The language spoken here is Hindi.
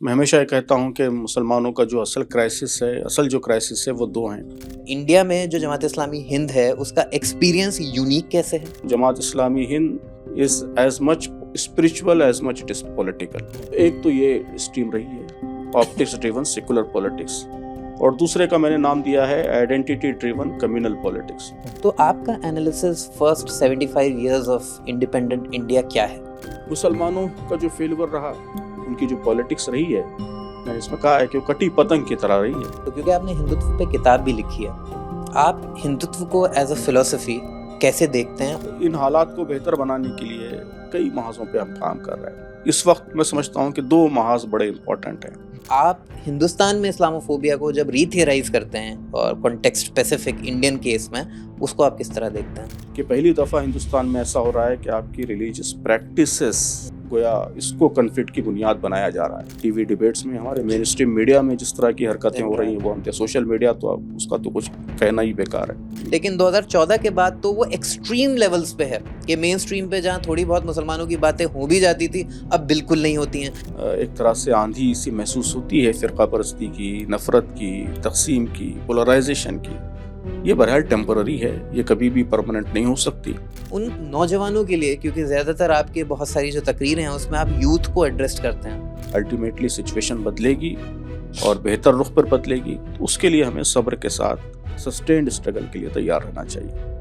मैं हमेशा ये कहता हूँ कि मुसलमानों का जो असल क्राइसिस है वो दो हैं। इंडिया में जो जमात इस्लामी हिंद है उसका एक्सपीरियंस यूनिक कैसे है? Jamaat Islami Hind is as much spiritual as much it is political. एक तो ये स्ट्रीम रही है ऑप्टिक्स ड्रिवन सेकुलर पॉलिटिक्स, और दूसरे का मैंने नाम दिया है आइडेंटिटी ड्रिवन कम्युनल पॉलिटिक्स। तो आपका analysis first 75 years of independent India क्या है? मुसलमानों का जो फेल्यूर रहा, उनकी जो पॉलिटिक्स रही है, मैंने इसमें कहा है कि वो कटी पतंग की तरह रही है। तो क्योंकि आपने हिंदुत्व पे किताब भी लिखी है, आप हिंदुत्व को एज अ फिलोसफी कैसे देखते हैं? इन हालात को बेहतर बनाने के लिए कई महाजों पे हम काम कर रहे हैं। इस वक्त मैं समझता हूँ कि दो महाज बड़े इंपॉर्टेंट हैं। आप हिंदुस्तान में इस्लामोफोबिया को जब रीथियराइज करते हैं और कॉन्टेक्स्ट स्पेसिफिक इंडियन केस में, उसको आप किस तरह देखते हैं? कि पहली दफ़ा हिंदुस्तान में ऐसा हो रहा है कि आपकी रिलीजियस प्रैक्टिसेस गोया इसको कन्फ्लिक्ट की बुनियाद बनाया जा रहा है। टीवी डिबेट्स में, हमारे मेन स्ट्रीम मीडिया में जिस तरह की हरकतें हो रही हैं, वो हम सोशल मीडिया तो उसका तो कुछ कहना ही बेकार है। लेकिन 2014 के बाद तो वो एक्सट्रीम लेवल्स पे है कि मेन स्ट्रीम पे जहाँ थोड़ी बहुत मुसलमानों की बातें हो भी जाती थी, अब बिल्कुल नहीं होती हैं। एक तरह से आंधी सी महसूस होती है फ़िरका परस्ती की, नफ़रत की, तकसीम की, पोलराइजेशन की। ये बहरहाल टेम्पररी है, ये कभी भी परमानेंट नहीं हो सकती। उन नौजवानों के लिए, क्योंकि ज़्यादातर आपके बहुत सारी जो तकरीरें हैं उसमें आप यूथ को एड्रेस करते हैं, अल्टीमेटली सिचुएशन बदलेगी और बेहतर रुख पर बदलेगी, तो उसके लिए हमें सब्र के साथ सस्टेन्ड स्ट्रगल के लिए तैयार रहना चाहिए।